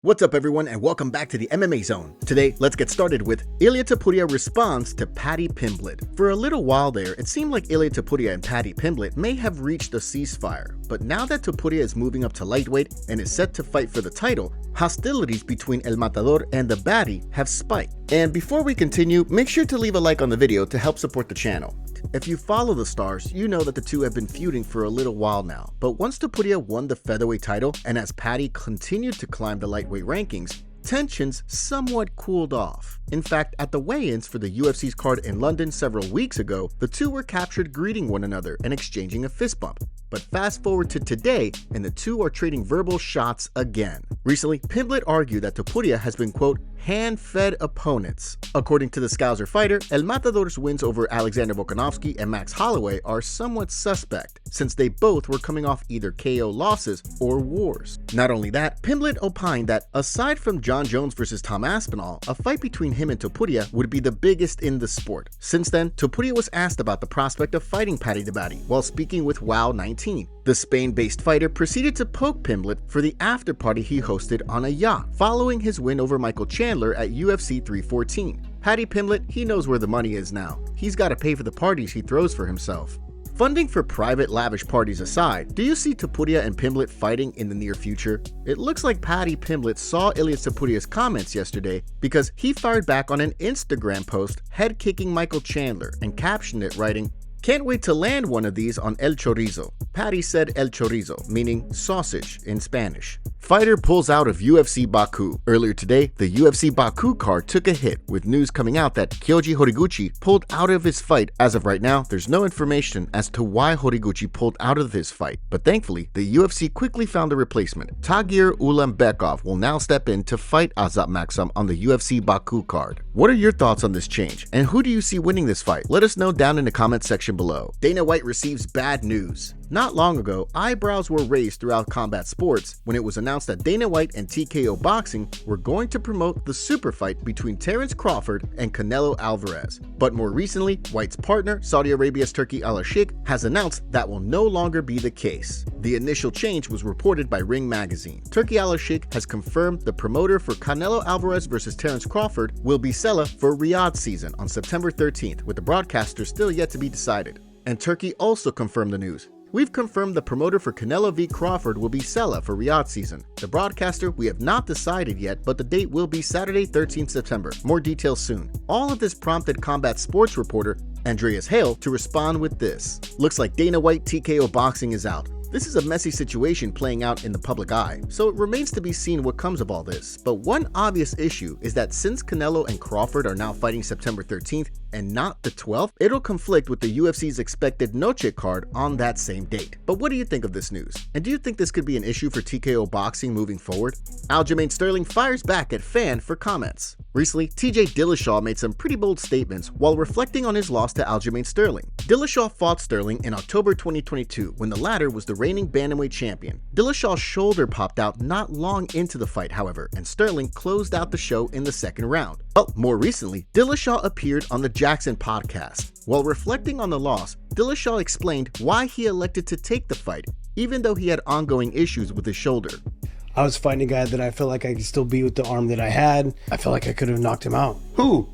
What's up everyone and welcome back to the MMA Zone. Today, let's get started with Ilia Topuria responds to Paddy Pimblett. For a little while there, it seemed like Ilia Topuria and Paddy Pimblett may have reached a ceasefire, but now that Topuria is moving up to lightweight and is set to fight for the title, hostilities between El Matador and the Baddie have spiked. And before we continue, make sure to leave a like on the video to help support the channel. If you follow the stars, you know that the two have been feuding for a little while now, but once Topuria won the featherweight title and as Paddy continued to climb the lightweight rankings, tensions somewhat cooled off. In fact, at the weigh-ins for the UFC's card in London several weeks ago, the two were captured greeting one another and exchanging a fist bump. But fast forward to today, and the two are trading verbal shots again. Recently, Pimblett argued that Topuria has been, quote, hand-fed opponents. According to the Scouser fighter, El Matador's wins over Alexander Volkanovski and Max Holloway are somewhat suspect, since they both were coming off either KO losses or wars. Not only that, Pimblett opined that, aside from Jon Jones versus Tom Aspinall, a fight between him and Topuria would be the biggest in the sport. Since then, Topuria was asked about the prospect of fighting Paddy the Baddie while speaking with WOW 19. The Spain-based fighter proceeded to poke Pimblett for the after-party he hosted on a yacht, following his win over Michael Chandler at UFC 314. Paddy Pimblett, he knows where the money is now. He's got to pay for the parties he throws for himself. Funding for private lavish parties aside, do you see Topuria and Pimblett fighting in the near future? It looks like Paddy Pimblett saw Ilia Topuria's comments yesterday because he fired back on an Instagram post head-kicking Michael Chandler and captioned it writing, "Can't wait to land one of these on El Chorizo." Paddy said El Chorizo, meaning sausage in Spanish. Fighter pulls out of UFC Baku. Earlier today, the UFC Baku card took a hit, with news coming out that Kyoji Horiguchi pulled out of his fight. As of right now, there's no information as to why Horiguchi pulled out of his fight, but thankfully, the UFC quickly found a replacement. Tagir Ulanbekov will now step in to fight Azat Maksum on the UFC Baku card. What are your thoughts on this change, and who do you see winning this fight? Let us know down in the comment section below. Dana White receives bad news. Not long ago, eyebrows were raised throughout combat sports when it was announced that Dana White and TKO Boxing were going to promote the super fight between Terence Crawford and Canelo Alvarez. But more recently, White's partner, Saudi Arabia's Turki Al-Sheikh, has announced that will no longer be the case. The initial change was reported by Ring Magazine. Turki Al-Sheikh has confirmed the promoter for Canelo Alvarez versus Terence Crawford will be Sela for Riyadh season on September 13th, with the broadcaster still yet to be decided. And Turkey also confirmed the news. "We've confirmed the promoter for Canelo v. Crawford will be Sela for Riyadh season. The broadcaster, we have not decided yet, but the date will be Saturday, 13th September. More details soon." All of this prompted combat sports reporter Andreas Hale to respond with this. "Looks like Dana White TKO Boxing is out. This is a messy situation playing out in the public eye, so it remains to be seen what comes of all this. But one obvious issue is that since Canelo and Crawford are now fighting September 13th and not the 12th, it'll conflict with the UFC's expected Noche card on that same date. But what do you think of this news? And do you think this could be an issue for TKO Boxing moving forward?" Aljamain Sterling fires back at fan for comments. Recently, TJ Dillashaw made some pretty bold statements while reflecting on his loss to Aljamain Sterling. Dillashaw fought Sterling in October 2022 when the latter was the reigning bantamweight champion. Dillashaw's shoulder popped out not long into the fight, however, and Sterling closed out the show in the second round. Well, more recently, Dillashaw appeared on the Jackson podcast. While reflecting on the loss, Dillashaw explained why he elected to take the fight, even though he had ongoing issues with his shoulder. "I was fighting a guy that I felt like I could still beat with the arm that I had. I felt like I could have knocked him out." Who?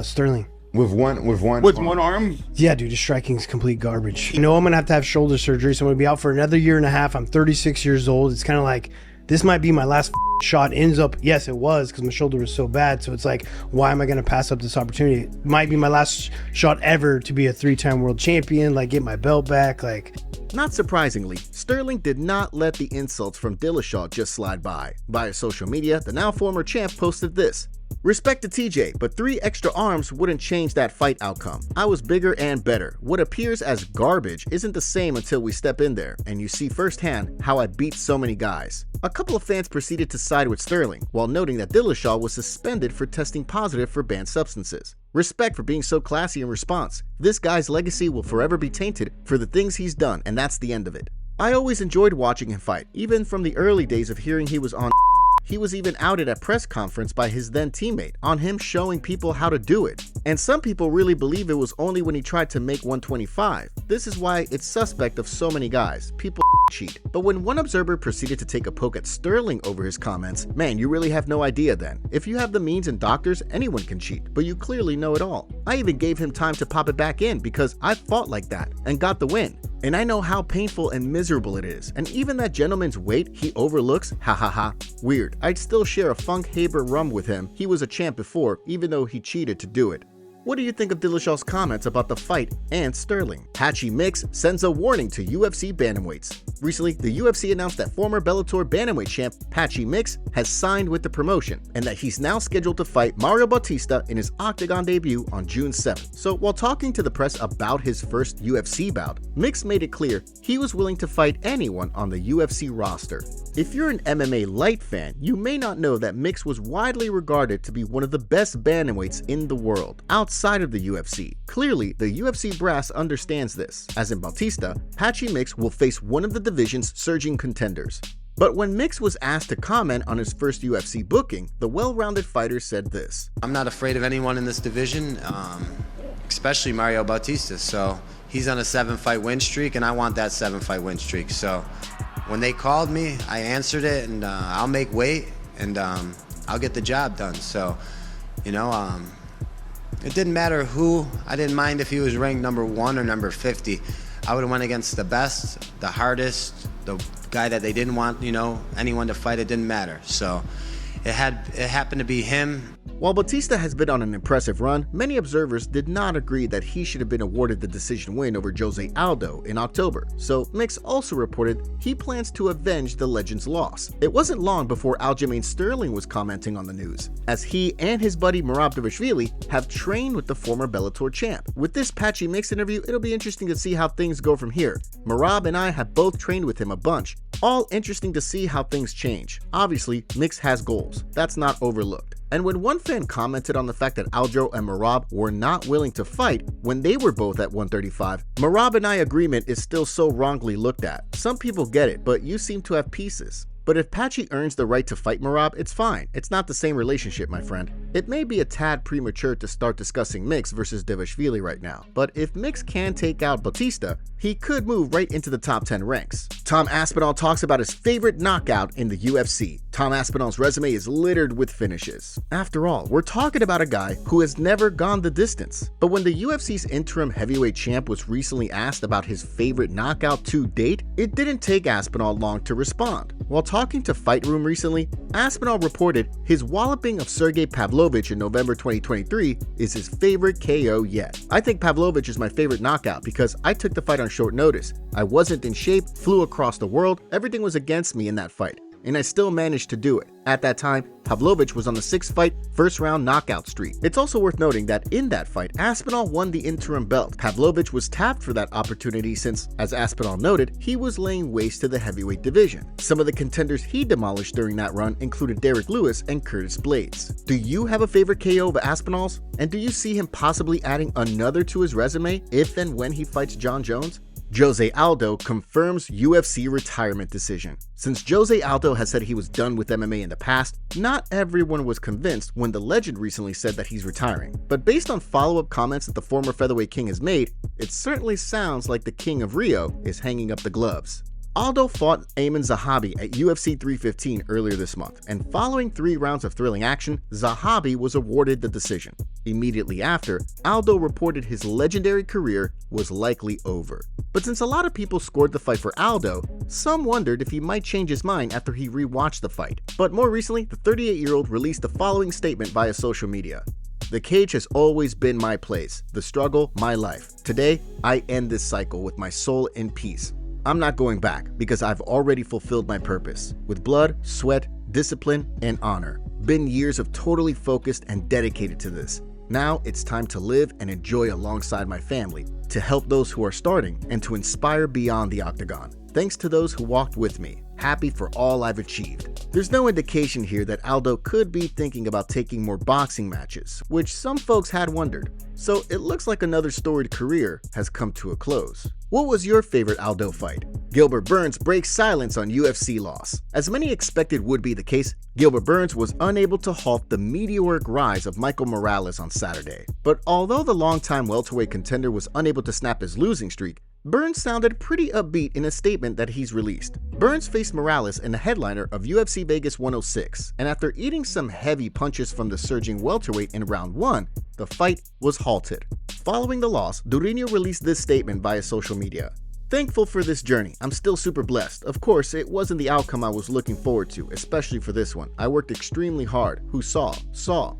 Sterling. With one arm? Yeah, dude, his striking's complete garbage. You know, I'm gonna have shoulder surgery, so I'm gonna be out for another year and a half. I'm 36 years old. It's kind of like, this might be my last shot. Ends up, yes, it was, because my shoulder was so bad. So it's like, why am I gonna pass up this opportunity? It might be my last shot ever to be a 3-time world champion, like get my belt back, like. Not surprisingly, Sterling did not let the insults from Dillashaw just slide by. Via social media, the now former champ posted this. "Respect to TJ, but 3 extra arms wouldn't change that fight outcome. I was bigger and better. What appears as garbage isn't the same until we step in there, and you see firsthand how I beat so many guys." A couple of fans proceeded to side with Sterling, while noting that Dillashaw was suspended for testing positive for banned substances. Respect for being so classy in response. This guy's legacy will forever be tainted for the things he's done, and that's the end of it. I always enjoyed watching him fight, even from the early days of hearing he was on. He was even outed at press conference by his then teammate on him showing people how to do it. And some people really believe it was only when he tried to make 125. This is why it's suspect of so many guys. People cheat. But when one observer proceeded to take a poke at Sterling over his comments, man, you really have no idea then. If you have the means and doctors, anyone can cheat, but you clearly know it all. I even gave him time to pop it back in because I fought like that and got the win. And I know how painful and miserable it is. And even that gentleman's weight he overlooks, ha ha ha, weird. I'd still share a Funk Haber rum with him. He was a champ before, even though he cheated to do it. What do you think of Dillashaw's comments about the fight and Sterling? Patchy Mix sends a warning to UFC bantamweights. Recently, the UFC announced that former Bellator bantamweight champ Patchy Mix has signed with the promotion and that he's now scheduled to fight Mario Bautista in his Octagon debut on June 7th. So while talking to the press about his first UFC bout, Mix made it clear he was willing to fight anyone on the UFC roster. If you're an MMA light fan, you may not know that Mix was widely regarded to be one of the best bantamweights in the world, outside of the UFC. Clearly, the UFC brass understands this, as in Bautista, Patchy Mix will face one of the division's surging contenders. But when Mix was asked to comment on his first UFC booking, the well-rounded fighter said this. I'm not afraid of anyone in this division, especially Mario Bautista. So he's on a 7-fight win streak, and I want that 7-fight win streak. So when they called me, I answered it, and I'll make weight, and I'll get the job done. So, you know, it didn't matter who. I didn't mind if he was ranked number 1 or number 50. I would have went against the best, the hardest, the guy that they didn't want, you know, anyone to fight. It didn't matter. So it happened to be him. While Bautista has been on an impressive run, many observers did not agree that he should have been awarded the decision win over Jose Aldo in October, so Mix also reported he plans to avenge the legend's loss. It wasn't long before Aljamain Sterling was commenting on the news, as he and his buddy Merab Dvalishvili have trained with the former Bellator champ. With this Patchy Mix interview, it'll be interesting to see how things go from here. Merab and I have both trained with him a bunch. All interesting to see how things change. Obviously, Mix has goals. That's not overlooked. And when one fan commented on the fact that Aldo and Merab were not willing to fight when they were both at 135, Merab and I agreement is still so wrongly looked at. Some people get it, but you seem to have pieces. But if Patchy earns the right to fight Merab, it's fine. It's not the same relationship, my friend. It may be a tad premature to start discussing Mix versus Dvalishvili right now, but if Mix can take out Bautista, he could move right into the top 10 ranks. Tom Aspinall talks about his favorite knockout in the UFC. Tom Aspinall's resume is littered with finishes. After all, we're talking about a guy who has never gone the distance. But when the UFC's interim heavyweight champ was recently asked about his favorite knockout to date, it didn't take Aspinall long to respond. While talking to Fight Room recently, Aspinall reported his walloping of Sergey Pavlovich in November 2023 is his favorite KO yet. I think Pavlovich is my favorite knockout because I took the fight on short notice. I wasn't in shape, flew across the world, everything was against me in that fight, and I still managed to do it. At that time, Pavlovich was on the 6-fight, first-round knockout streak. It's also worth noting that in that fight, Aspinall won the interim belt. Pavlovich was tapped for that opportunity since, as Aspinall noted, he was laying waste to the heavyweight division. Some of the contenders he demolished during that run included Derek Lewis and Curtis Blades. Do you have a favorite KO of Aspinall's? And do you see him possibly adding another to his resume if and when he fights Jon Jones? Jose Aldo confirms UFC retirement decision. Since Jose Aldo has said he was done with MMA in the past, not everyone was convinced when the legend recently said that he's retiring. But based on follow-up comments that the former featherweight king has made, it certainly sounds like the King of Rio is hanging up the gloves. Aldo fought Ayman Zahabi at UFC 315 earlier this month, and following 3 rounds of thrilling action, Zahabi was awarded the decision. Immediately after, Aldo reported his legendary career was likely over. But since a lot of people scored the fight for Aldo, some wondered if he might change his mind after he rewatched the fight. But more recently, the 38-year-old released the following statement via social media. "The cage has always been my place, the struggle, my life. Today, I end this cycle with my soul in peace. I'm not going back because I've already fulfilled my purpose with blood, sweat, discipline, and honor. Been years of totally focused and dedicated to this. Now it's time to live and enjoy alongside my family, to help those who are starting, and to inspire beyond the octagon. Thanks to those who walked with me. Happy for all I've achieved." There's no indication here that Aldo could be thinking about taking more boxing matches, which some folks had wondered. So it looks like another storied career has come to a close. What was your favorite Aldo fight? Gilbert Burns breaks silence on UFC loss. As many expected would be the case, Gilbert Burns was unable to halt the meteoric rise of Michael Morales on Saturday. But although the longtime welterweight contender was unable to snap his losing streak, Burns sounded pretty upbeat in a statement that he's released. Burns faced Morales in the headliner of UFC Vegas 106, and after eating some heavy punches from the surging welterweight in round 1, the fight was halted. Following the loss, Durinho released this statement via social media. Thankful for this journey. I'm still super blessed. Of course, it wasn't the outcome I was looking forward to, especially for this one. I worked extremely hard. Who saw,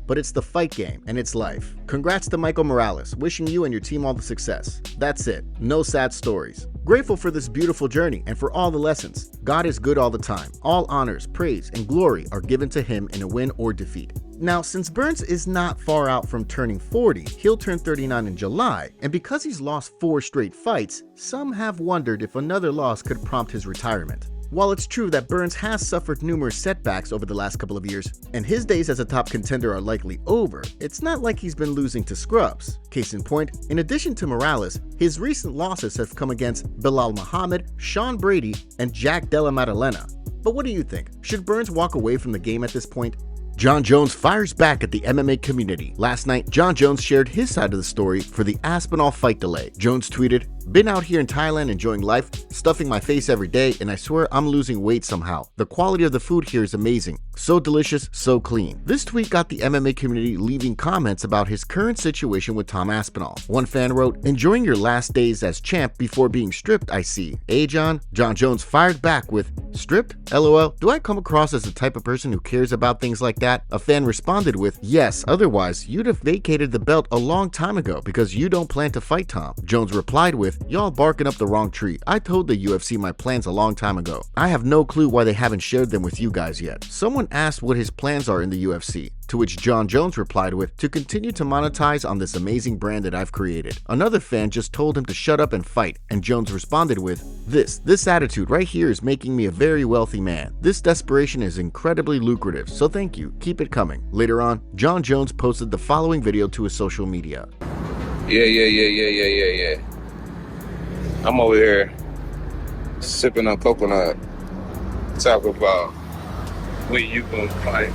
but it's the fight game and it's life. Congrats to Michael Morales. Wishing you and your team all the success. That's it. No sad stories. Grateful for this beautiful journey and for all the lessons. God is good all the time. All honors, praise, and glory are given to him in a win or defeat. Now, since Burns is not far out from turning 40, he'll turn 39 in July, and because he's lost 4 straight fights, some have wondered if another loss could prompt his retirement. While it's true that Burns has suffered numerous setbacks over the last couple of years, and his days as a top contender are likely over, it's not like he's been losing to scrubs. Case in point, in addition to Morales, his recent losses have come against Bilal Muhammad, Sean Brady, and Jack Della Maddalena. But what do you think? Should Burns walk away from the game at this point? Jon Jones fires back at the MMA community. Last night, Jon Jones shared his side of the story for the Aspinall fight delay. Jones tweeted, "Been out here in Thailand enjoying life, stuffing my face every day, and I swear I'm losing weight somehow. The quality of the food here is amazing. So delicious, so clean." This tweet got the MMA community leaving comments about his current situation with Tom Aspinall. One fan wrote, "Enjoying your last days as champ before being stripped, I see. Eh, Jon?" Jon Jones fired back with, "Stripped? LOL. Do I come across as the type of person who cares about things like that?" A fan responded with, "Yes, otherwise you'd have vacated the belt a long time ago because you don't plan to fight Tom." Jones replied with, "Y'all barking up the wrong tree. I told the UFC my plans a long time ago. I have no clue why they haven't shared them with you guys yet." Someone asked what his plans are in the UFC, to which Jon Jones replied with, "To continue to monetize on this amazing brand that I've created." Another fan just told him to shut up and fight, and Jones responded with, This attitude right here is making me a very wealthy man. This desperation is incredibly lucrative, so thank you. Keep it coming." Later on, Jon Jones posted the following video to his social media. Yeah. I'm over here sipping on coconut. Talk about when you gonna fight.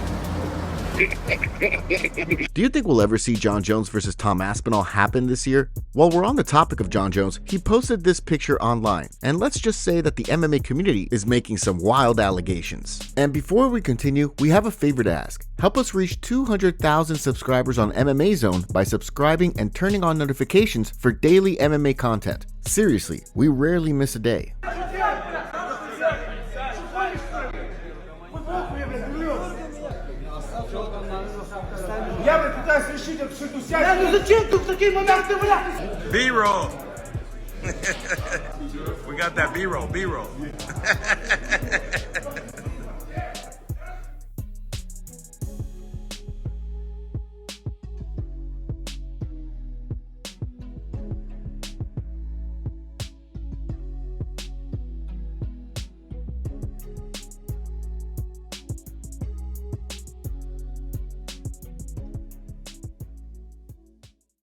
Do you think we'll ever see Jon Jones versus Tom Aspinall happen this year? While we're on the topic of Jon Jones, he posted this picture online, and let's just say that the MMA community is making some wild allegations. And before we continue, we have a favor to ask. Help us reach 200,000 subscribers on MMA Zone by subscribing and turning on notifications for daily MMA content. Seriously, we rarely miss a day. B-roll. We got that B-roll.